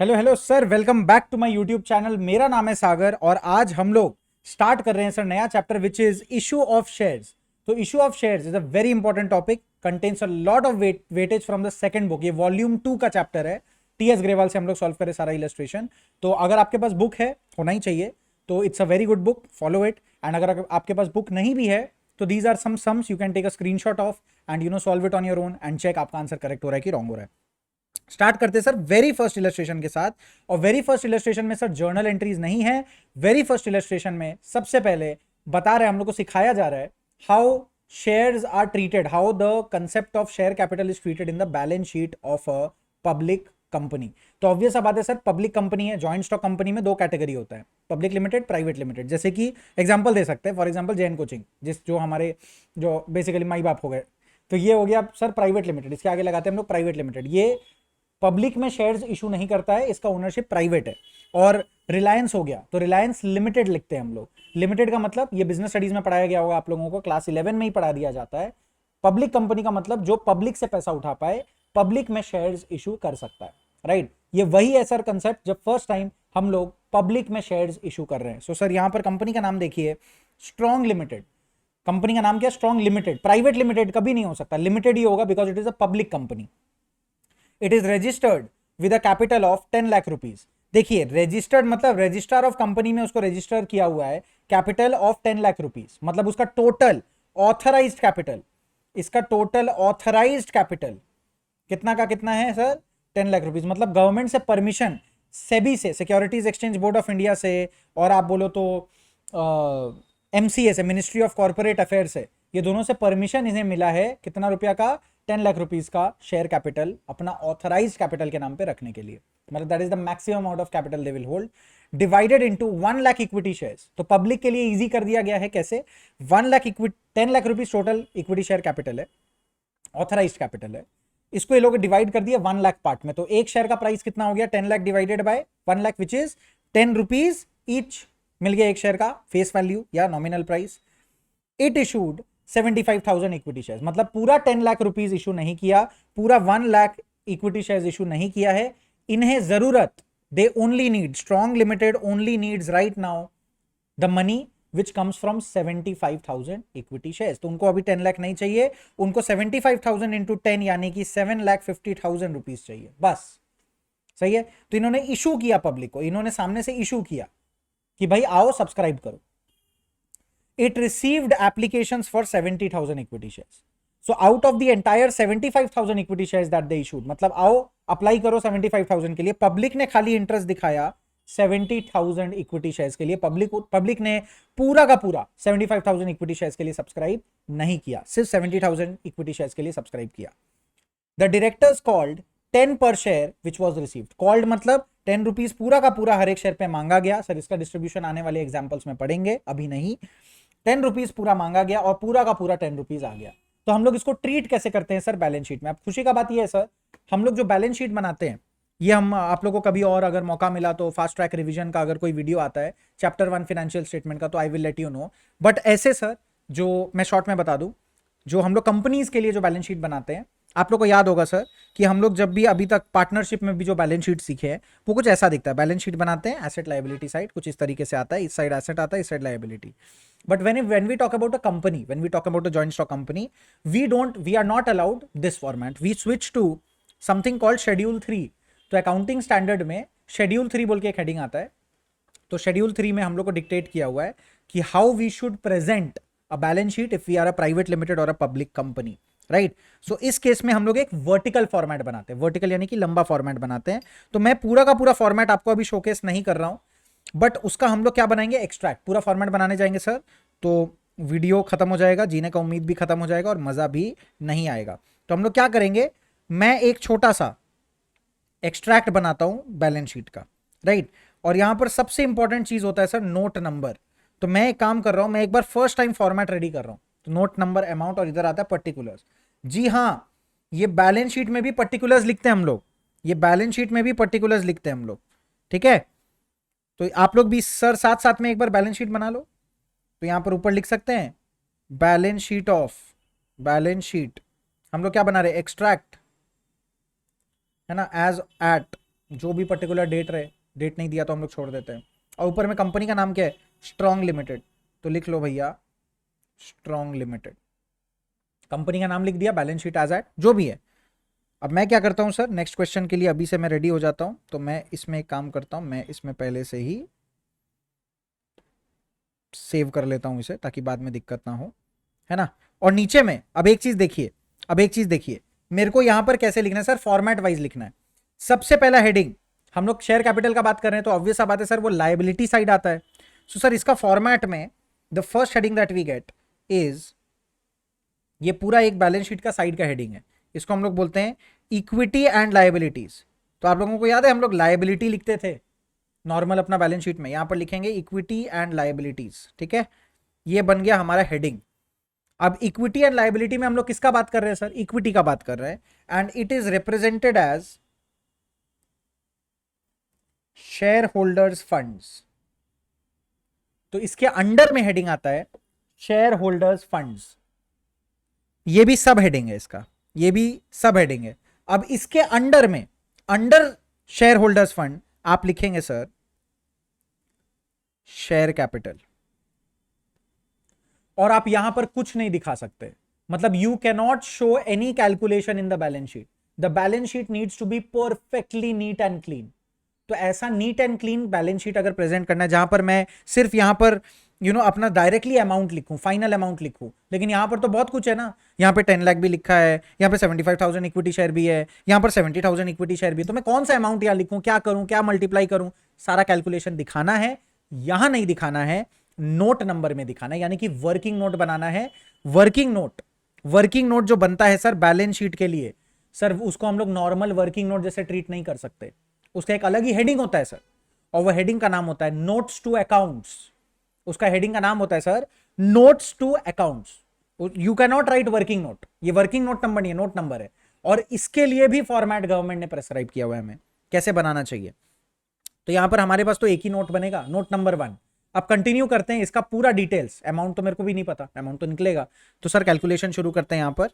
Hello hello sir, welcome back to my YouTube channel. मेरा नाम है सागर और आज हम लोग स्टार्ट कर रहे हैं सर नया chapter which is issue of shares. तो issue of shares is a very important topic, contains a lot of weightage from the second book. ये वॉल्यूम 2 का चैप्टर है। टीएस ग्रेवाल से हम लोग सॉल्व करें सारा इलस्ट्रेशन। तो अगर आपके पास बुक है, होना ही चाहिए, तो it's a very good book, follow it. And अगर आपके पास बुक नहीं भी है तो these are some sums you can take a screenshot of and solve it on your own and check आपका आंसर करेक्ट हो रहा है कि रॉन्ग हो रहा है। स्टार्ट करते सर वेरी फर्स्ट इलस्ट्रेशन के साथ। और वेरी फर्स्ट इलस्ट्रेशन में सर जर्नल एंट्रीज नहीं है। वेरी फर्स्ट इलस्ट्रेशन में सबसे पहले बता रहे हैं, हम लोग को सिखाया जा रहा है how shares are treated, how the concept of share capital is treated in the balance sheet of a public company. तो ऑब्वियस सा बात है सर, पब्लिक कंपनी है, जॉइंट स्टॉक कंपनी में दो कैटेगरी होता है, पब्लिक लिमिटेड, प्राइवेट लिमिटेड। जैसे कि एग्जांपल दे सकते हैं, फॉर एग्जांपल जैन कोचिंग, जो हमारे जो बेसिकली माई बाप हो गए, तो ये हो गया सर प्राइवेट लिमिटेड। इसके आगे लगाते हैं हम लोग प्राइवेट लिमिटेड। ये पब्लिक में शेयर्स इशू नहीं करता है, इसका ओनरशिप प्राइवेट है। और रिलायंस हो गया तो रिलायंस लिमिटेड लिखते हैं हम लोग। लिमिटेड का मतलब, ये बिजनेस स्टडीज में पढ़ाया गया होगा आप लोगों को, क्लास 11 में ही पढ़ा दिया जाता है। पब्लिक कंपनी का मतलब जो पब्लिक से पैसा उठा पाए, पब्लिक में शेयर्स इशू कर सकता है, राइट। ये वही है सर कंसेप्ट जब फर्स्ट टाइम हम लोग पब्लिक में शेयर्स इशू कर रहे हैं। सो सर यहां पर कंपनी का नाम देखिए, स्ट्रॉन्ग लिमिटेड। कंपनी का नाम क्या? Strong limited. प्राइवेट लिमिटेड कभी नहीं हो सकता, लिमिटेड ही होगा, because it is a public company. It is registered with a capital of 10 lakh rupees. देखिए रजिस्टर्ड मतलब रजिस्ट्रार ऑफ कंपनी में उसको रजिस्टर किया हुआ है, कैपिटल ऑफ 10 लाख रुपीज, मतलब उसका टोटल ऑथराइज्ड कैपिटल, इसका टोटल ऑथराइज्ड कैपिटल कितना का कितना है सर? 10 लाख रुपीज। मतलब गवर्नमेंट से परमिशन, सेबी से, securities exchange board of India से, और आप बोलो तो एमसीए से, मिनिस्ट्री ऑफ कॉर्पोरेट अफेयर से, ये दोनों से परमिशन इन्हें मिला है कितना रुपया का? 10 लाख रुपीज का शेयर कैपिटल अपना ऑथराइज कैपिटल के नाम पे रखने के लिए। मतलब that is the maximum amount of capital they will hold, divided into 1 lakh equity shares. तो पब्लिक के लिए इजी कर दिया गया है, कैसे? 1 lakh equity, 10 lakh rupees total equity share capital है, ऑथराइज कैपिटल है। इसको ये लोग डिवाइड कर दिया 1 लाख पार्ट में। तो एक शेयर का प्राइस कितना हो गया? 10 lakh divided by 1 lakh which is 10 rupees each. मिल गया एक शेयर का फेस वैल्यू या nominal price. It issued 75,000 equity shares, मतलब पूरा 10 लाख रुपीज इशू नहीं किया, पूरा 1 लाख इक्विटी शेयर्स इशू नहीं किया है। इन्हें जरूरत, they only need, strong limited only needs right now the money which comes from 75,000 equity shares. तो उनको अभी 10 लाख नहीं चाहिए, उनको 75,000 इंटू 10 यानी कि 7,50,000 रुपीज चाहिए, बस। सही है। तो इन्होंने इशू किया पब्लिक को, इन्होंने सामने से इशू किया कि भाई आओ सब्सक्राइब करो। It received applications for 70,000 equity shares. So out of the entire 75,000 equity shares that they issued, मतलब आओ अप्लाई करो 75,000 के लिए, पब्लिक ने खाली इंटरेस्ट दिखाया 70,000 इक्विटी शेयर्स के लिए। पब्लिक ने पूरा का पूरा 75,000 इक्विटी शेयर्स के लिए सब्सक्राइब नहीं किया, सिर्फ 70,000 इक्विटी शेयर्स के लिए सब्सक्राइब किया। द डायरेक्टर्स कॉल्ड 10 पर share which was received. Called मतलब 10 रुपीज पूरा का पूरा हर एक शेयर पे मांगा गया। सर इसका डिस्ट्रीब्यूशन आने वाले एग्जाम्पल्स में पढ़ेंगे, अभी नहीं। 10 रुपीज पूरा मांगा गया और पूरा का पूरा 10 रुपीज आ गया। तो हम लोग इसको ट्रीट कैसे करते हैं सर बैलेंस शीट में? अब खुशी का बात यह है सर, हम लोग जो बैलेंस शीट बनाते हैं, ये हम आप लोगों को कभी और अगर मौका मिला तो फास्ट ट्रैक रिवीजन का अगर कोई वीडियो आता है चैप्टर 1 फाइनेंशियल स्टेटमेंट का, तो I will let you know. But ऐसे सर, जो मैं शॉर्ट में बता दूं, जो हम लोग कंपनीज के लिए जो बैलेंस शीट बनाते हैं, आप लोग को याद होगा सर कि हम लोग जब भी अभी तक पार्टनरशिप में भी जो बैलेंस शीट सीखे हैं वो कुछ ऐसा दिखता है। बैलेंस शीट बनाते हैं, एसेट लायबिलिटी साइड कुछ इस तरीके से आता है, इस साइड एसेट आता है, इस side liability. But when we talk about a company, when we talk about a joint stock company, we are not allowed this format. We switch to something called Schedule 3. तो accounting standard में Schedule 3 बोल के एक heading आता है। तो Schedule 3 में हम लोग को डिक्टेट किया हुआ है कि how we should present a balance sheet if we are a private limited और a public company, right. So इस केस में हम लोग एक वर्टिकल फॉर्मेट बनाते हैं, वर्टिकल यानी कि लंबा फॉर्मेट बनाते हैं। तो मैं पूरा का पूरा फॉर्मेट आपको अभी शोकेस नहीं कर रहा हूं, बट उसका हम लोग क्या बनाएंगे? एक्सट्रैक्ट। पूरा फॉर्मेट बनाने जाएंगे सर तो वीडियो खत्म हो जाएगा, जीने का उम्मीद भी खत्म हो जाएगा और मजा भी नहीं आएगा। तो हम लोग क्या करेंगे, मैं एक छोटा सा एक्सट्रैक्ट बनाता हूं बैलेंस शीट का, राइट। और यहां पर सबसे इंपॉर्टेंट चीज होता है सर नोट नंबर। तो मैं एक काम कर रहा हूं, मैं एक बार फर्स्ट टाइम फॉर्मेट रेडी कर रहा हूं, तो नोट नंबर, अमाउंट, और इधर आता है पर्टिकुलर्स। जी हाँ, ये बैलेंस शीट में भी पर्टिकुलर्स लिखते हैं हम लोग, ये बैलेंस शीट में भी पर्टिकुलर्स लिखते हैं हम लोग, ठीक है। तो आप लोग भी सर साथ साथ में एक बार बैलेंस शीट बना लो। तो यहां पर ऊपर लिख सकते हैं balance sheet of, balance sheet हम लोग क्या बना रहे हैं? एक्सट्रैक्ट, है ना, एज एट जो भी पर्टिकुलर डेट रहे, डेट नहीं दिया तो हम लोग छोड़ देते हैं। और ऊपर में कंपनी का नाम क्या है, स्ट्रॉन्ग लिमिटेड, तो लिख लो भैया स्ट्रॉन्ग लिमिटेड, कंपनी का नाम लिख दिया, बैलेंस शीट एज एट जो भी है। अब मैं क्या करता हूं सर, नेक्स्ट क्वेश्चन के लिए अभी से मैं रेडी हो जाता हूं, तो मैं इसमें एक काम करता हूं, मैं इसमें पहले से ही सेव कर लेता हूं इसे, ताकि बाद में दिक्कत ना हो, है ना। और नीचे में अब एक चीज देखिए, अब एक चीज देखिए, मेरे को यहां पर कैसे लिखना है सर, फॉर्मेट वाइज लिखना है। सबसे पहला हेडिंग, हम लोग शेयर कैपिटल का बात कर रहे हैं तो ऑब्वियस सा बात है सर, वो लायबिलिटी साइड आता है। सो सर इसका फॉर्मेट में the first heading that we get is, ये पूरा एक बैलेंस शीट का साइड का हेडिंग है, इसको हम लोग बोलते हैं इक्विटी एंड लायबिलिटीज। तो आप लोगों को याद है हम लोग लायबिलिटी लिखते थे नॉर्मल अपना बैलेंस शीट में, यहां पर लिखेंगे इक्विटी एंड लायबिलिटीज, ठीक है। ये बन गया हमारा हेडिंग। अब इक्विटी एंड लायबिलिटी में हम लोग किसका बात कर रहे हैं सर, इक्विटी का बात कर रहे हैं, and it is represented as shareholders funds. तो इसके अंडर में हेडिंग आता है शेयर होल्डर्स फंड्स, ये भी सब हेडिंग है इसका, ये भी सब हेडिंग है। अब इसके अंडर में, अंडर शेयर होल्डर्स फंड आप लिखेंगे सर शेयर कैपिटल, और आप यहां पर कुछ नहीं दिखा सकते, मतलब you can not show any calculation in the balance sheet, the balance sheet needs to be perfectly neat and clean. तो ऐसा neat and clean balance sheet अगर प्रेजेंट करना है जहां पर मैं सिर्फ यहां पर अपना डायरेक्टली अमाउंट लिखूं, फाइनल अमाउंट लिखूं, लेकिन यहां पर तो बहुत कुछ है ना, यहां पे 10 लाख भी लिखा है, यहां पे 75,000 इक्विटी शेयर भी है, यहां पर 70,000 इक्विटी शेयर भी है, तो मैं कौन सा अमाउंट यहां लिखूं, क्या करूं, क्या मल्टीप्लाई करूं, सारा कैलकुलेशन दिखाना है, यहां नहीं दिखाना है, नोट नंबर में दिखाना है, यानी कि वर्किंग नोट बनाना है। वर्किंग नोट, वर्किंग नोट जो बनता है सर बैलेंस शीट के लिए, सर उसको हम लोग नॉर्मल वर्किंग नोट जैसे ट्रीट नहीं कर सकते, उसका एक अलग ही हेडिंग होता है सर, और वह हेडिंग का नाम होता है नोट्स टू अकाउंट्स। उसका हेडिंग का नाम होता है sir notes to accounts. You can not write working note, ये वर्किंग नोट नंबर नहीं है, नोट नंबर है, और इसके लिए भी फॉर्मेट गवर्नमेंट ने प्रेस्क्राइब किया हुआ है हमें कैसे बनाना चाहिए। तो यहां पर हमारे पास तो एक ही नोट बनेगा, नोट नंबर 1। अब कंटिन्यू करते हैं इसका पूरा डिटेल्स, अमाउंट तो मेरे को भी नहीं पता, अमाउंट तो निकलेगा, तो सर कैलकुलेशन शुरू करते हैं यहां पर,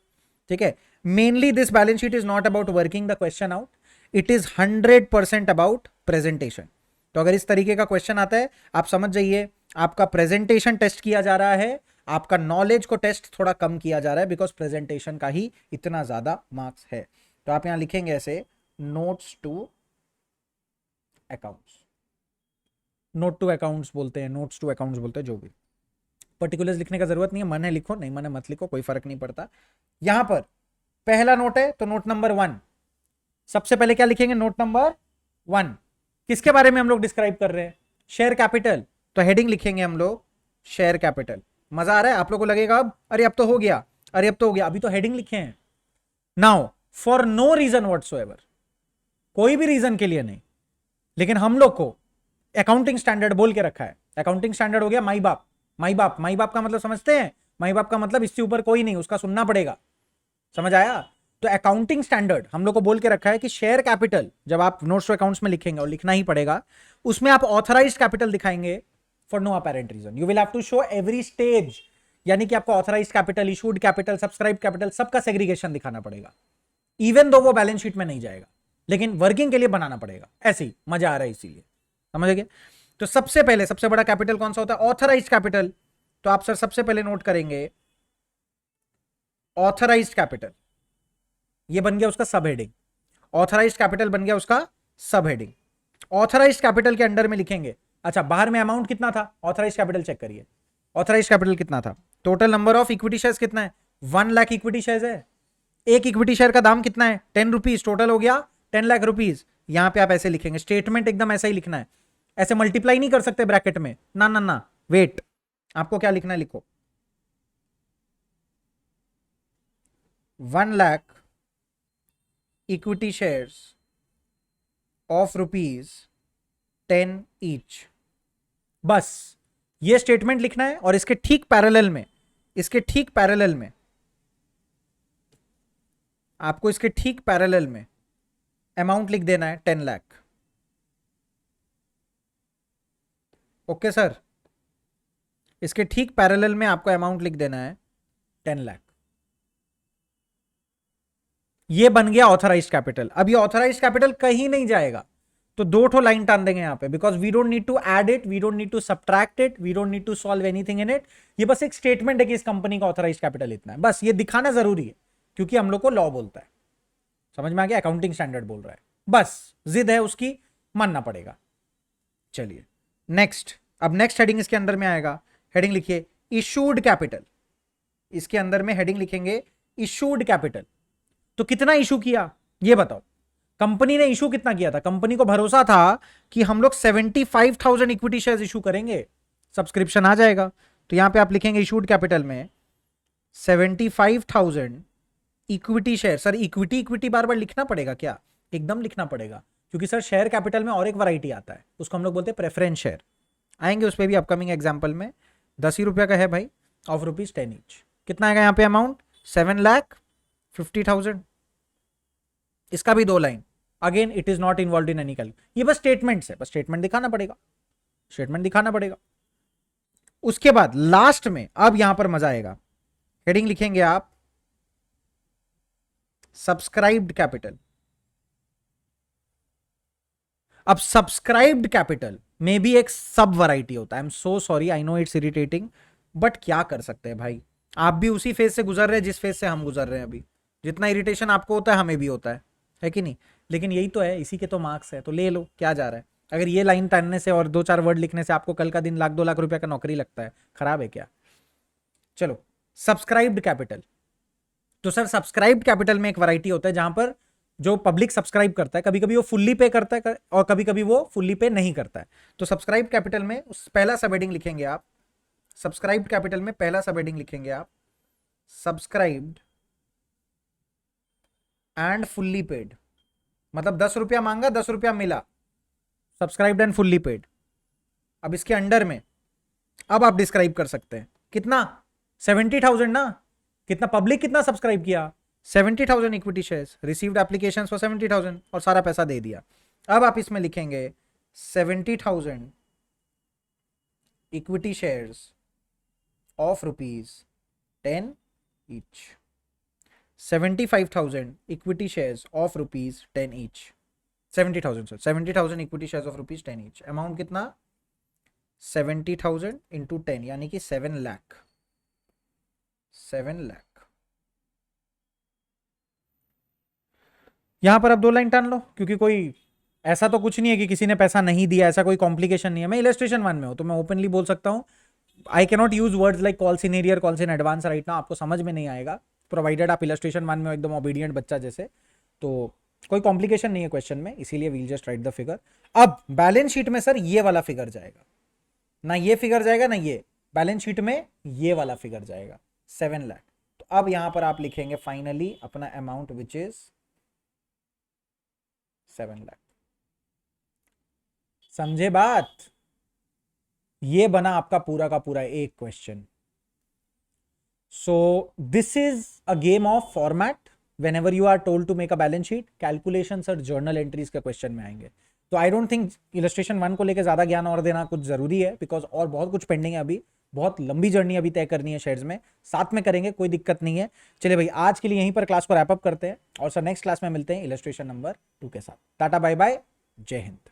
ठीक है। Mainly this balance sheet is not about working the question out, it is 100% about presentation. तो अगर इस तरीके का क्वेश्चन आता है आप समझ जाइए आपका प्रेजेंटेशन टेस्ट किया जा रहा है, आपका नॉलेज को टेस्ट थोड़ा कम किया जा रहा है, बिकॉज प्रेजेंटेशन का ही इतना ज्यादा मार्क्स है। तो आप यहां लिखेंगे ऐसे notes to accounts, note to accounts बोलते हैं, नोट्स टू अकाउंट्स बोलते हैं, जो भी पर्टिकुलर्स लिखने का जरूरत नहीं है, मन है लिखो, नहीं मन है मत लिखो, कोई फर्क नहीं पड़ता। यहां पर पहला नोट है तो नोट नंबर 1, सबसे पहले क्या लिखेंगे, नोट नंबर 1 किसके बारे में हम लोग डिस्क्राइब कर रहे हैं, शेयर कैपिटल, तो हेडिंग लिखेंगे हम लोग शेयर कैपिटल। मजा आ रहा है आप लोग को, लगेगा अब अरे अब तो हो गया, अरे अब तो हो गया, अभी तो हेडिंग लिखे हैं। Now for no reason whatsoever, कोई भी रीजन के लिए नहीं, लेकिन हम लोग को अकाउंटिंग स्टैंडर्ड बोल के रखा है, अकाउंटिंग स्टैंडर्ड हो गया माई बाप, माई बाप, माई बाप का मतलब समझते हैं, माई बाप का मतलब इससे ऊपर कोई नहीं, उसका सुनना पड़ेगा, समझ आया। तो अकाउंटिंग स्टैंडर्ड हम लोग को बोल के रखा है कि शेयर कैपिटल जब आप नोट्स टू अकाउंट्स में लिखेंगे, और लिखना ही पड़ेगा, उसमें आप ऑथराइज्ड कैपिटल दिखाएंगे for no apparent reason, you will have to show every stage, यानी कि आपको authorised capital, issued capital, subscribe capital, सबका सेग्रीगेशन दिखाना पड़ेगा, इवन दो वो बैलेंस शीट में नहीं जाएगा, लेकिन वर्किंग के लिए बनाना पड़ेगा, ऐसे ही मजा आ रहा है इसीलिए, समझ गए। तो सबसे पहले सबसे बड़ा कैपिटल कौन सा होता है, ऑथराइज्ड कैपिटल, तो आप सर सबसे पहले नोट करेंगे ऑथराइज्ड कैपिटल, ये बन गया उसका सब हेडिंग, ऑथराइज्ड कैपिटल बन गया उसका सब हेडिंग। ऑथराइज्ड कैपिटल के अंडर में लिखेंगे, अच्छा बाहर में अमाउंट कितना था, ऑथराइज्ड कैपिटल चेक करिए, ऑथराइज्ड कैपिटल कितना था, total number of equity shares कितना है, 1 लाख इक्विटी शेयर्स है, एक इक्विटी शेयर का दाम कितना है 10 रुपीज, टोटल हो गया 10 लाख रुपीज। यहां पे आप ऐसे लिखेंगे, स्टेटमेंट एकदम ऐसा ही लिखना है, ऐसे मल्टीप्लाई नहीं कर सकते ब्रैकेट में, ना ना ना, वेट, आपको क्या लिखना है लिखो, 1 lakh equity shares of ₹10 each, बस ये स्टेटमेंट लिखना है। और इसके ठीक पैरेलल में, इसके ठीक पैरेलल में आपको इसके ठीक पैरेलल में अमाउंट लिख देना है 10 लाख। ओके सर, इसके ठीक पैरेलल में आपको अमाउंट लिख देना है 10 लाख। ये बन गया ऑथराइज्ड कैपिटल। अब ये ऑथराइज्ड कैपिटल कहीं नहीं जाएगा, तो दो ठो लाइन टान देंगे यहाँ पे, because we don't need to add it, we don't need to subtract it, we don't need to solve anything in it. ये बस एक स्टेटमेंट है कि इस कंपनी का ऑथराइज कैपिटल इतना है, बस ये दिखाना जरूरी है क्योंकि हम लोग को लॉ बोलता है। समझ में आ गया, अकाउंटिंग स्टैंडर्ड बोल रहा है, बस जिद है उसकी, मानना पड़ेगा। चलिए नेक्स्ट, अब नेक्स्ट हेडिंग इसके अंदर में आएगा, हेडिंग लिखिए इशूड कैपिटल। इसके अंदर में हेडिंग लिखेंगे इशूड कैपिटल। तो कितना इशू किया ये बताओ, कंपनी ने इशू कितना किया था? कंपनी को भरोसा था कि हम लोग 75,000 इक्विटी शेयर्स इशू करेंगे, सब्सक्रिप्शन आ जाएगा। तो यहां पे आप लिखेंगे इशूड कैपिटल में 75,000 equity share. Sir equity equity बार बार लिखना पड़ेगा क्या? एकदम लिखना पड़ेगा, क्योंकि सर शेयर कैपिटल में और एक वैरायटी आता है, उसको हम लोग बोलते हैं प्रेफरेंस शेयर। आएंगे उस पर भी अपकमिंग एग्जाम्पल में। 10 ही रुपया का है भाई, ऑफ ₹10 ईच। कितना आएगा यहाँ पे अमाउंट? 7,50,000। इसका भी 2 line, again it is not involve in any calculation, ये बस स्टेटमेंट्स है, बस स्टेटमेंट दिखाना पड़ेगा, स्टेटमेंट दिखाना पड़ेगा। उसके बाद लास्ट में अब यहां पर मजा आएगा, हेडिंग लिखेंगे आप सब्सक्राइब्ड कैपिटल। अब सब्सक्राइब्ड कैपिटल में भी एक सब वैरायटी होता है। I am so sorry, I know it's irritating, but क्या कर सकते हैं भाई, आप भी उसी फेज से गुजर रहे हैं जिस फेज से हम गुजर रहे हैं अभी। जितना इरिटेशन आपको होता है हमें भी होता है कि नहीं? लेकिन यही तो है, इसी के तो मार्क्स है, तो ले लो, क्या जा रहा है। अगर ये लाइन टानने से और 2-4 वर्ड लिखने से आपको कल का दिन 1,00,000-2,00,000 रुपए का नौकरी लगता है, खराब है क्या? चलो, सब्सक्राइब्ड कैपिटल। तो सर सब्सक्राइब्ड कैपिटल में एक वैरायटी होता है जहां पर जो पब्लिक सब्सक्राइब करता है, कभी कभी वो फुल्ली पे करता है और कभी कभी वो फुल्ली पे नहीं करता है। तो सब्सक्राइब कैपिटल में पहला सब हेडिंग लिखेंगे आप, सब्सक्राइब्ड कैपिटल में पहला सब हेडिंग लिखेंगे आप सब्सक्राइब्ड एंड फुल्ली पेड। मतलब 10 रुपया मांगा, 10 रुपया मिला, सब्सक्राइब्ड एंड फुल्ली पेड। अब इसके अंडर में अब आप डिस्क्राइब कर सकते हैं कितना, 70,000 ना, कितना पब्लिक कितना सब्सक्राइब किया, 70,000 equity shares, received applications for 70,000 और सारा पैसा दे दिया। अब आप इसमें लिखेंगे 70,000 equity shares of ₹10 each, 75,000 equity shares of ₹10 each, 70,000 sir, 70,000 equity shares of ₹10 each। Amount कितना? 70,000 इंटू 10 यानी कि 7 लाख। 7 लाख। यहां पर अब 2 लाइन टान लो, क्योंकि कोई ऐसा तो कुछ नहीं है कि किसी ने पैसा नहीं दिया, ऐसा कोई कॉम्प्लिकेशन नहीं है। मैं इलस्ट्रेशन 1 में हूं तो मैं ओपनली बोल सकता हूं, I can not use words like calls in arrear, calls in advance right now, आपको समझ में नहीं आएगा, प्रोवाइडेड आप इलस्ट्रेशन 1 में हो एकदम ओबीडियंट बच्चा जैसे। तो कोई कॉम्प्लिकेशन नहीं है क्वेश्चन में, इसीलिए we'll just write the figure. अब बैलेंस शीट में सर ये वाला फिगर जाएगा, ना ये फिगर जाएगा ना ये, बैलेंस शीट में ये वाला फिगर जाएगा 7 लाख। तो अब यहां पर आप लिखेंगे फाइनली अपना अमाउंट विच इज 7 लाख। समझे बात? ये बना आपका पूरा का पूरा एक question. So this is a game of format. whenever you are told to make a balance sheet, calculations और journal entries के क्वेश्चन में आएंगे। तो आई डोंट थिंक इलस्ट्रेशन 1 को लेकर ज्यादा ज्ञान और देना कुछ जरूरी है, बिकॉज और बहुत कुछ पेंडिंग है, अभी बहुत लंबी जर्नी अभी तय करनी है शेयर्स में, साथ में करेंगे, कोई दिक्कत नहीं है। चलिए भाई आज के लिए यहीं पर क्लास को रैप अप करते हैं और सर नेक्स्ट क्लास में मिलते हैं इलस्ट्रेशन नंबर 2 के साथ। टाटा बाय बाय, जय हिंद।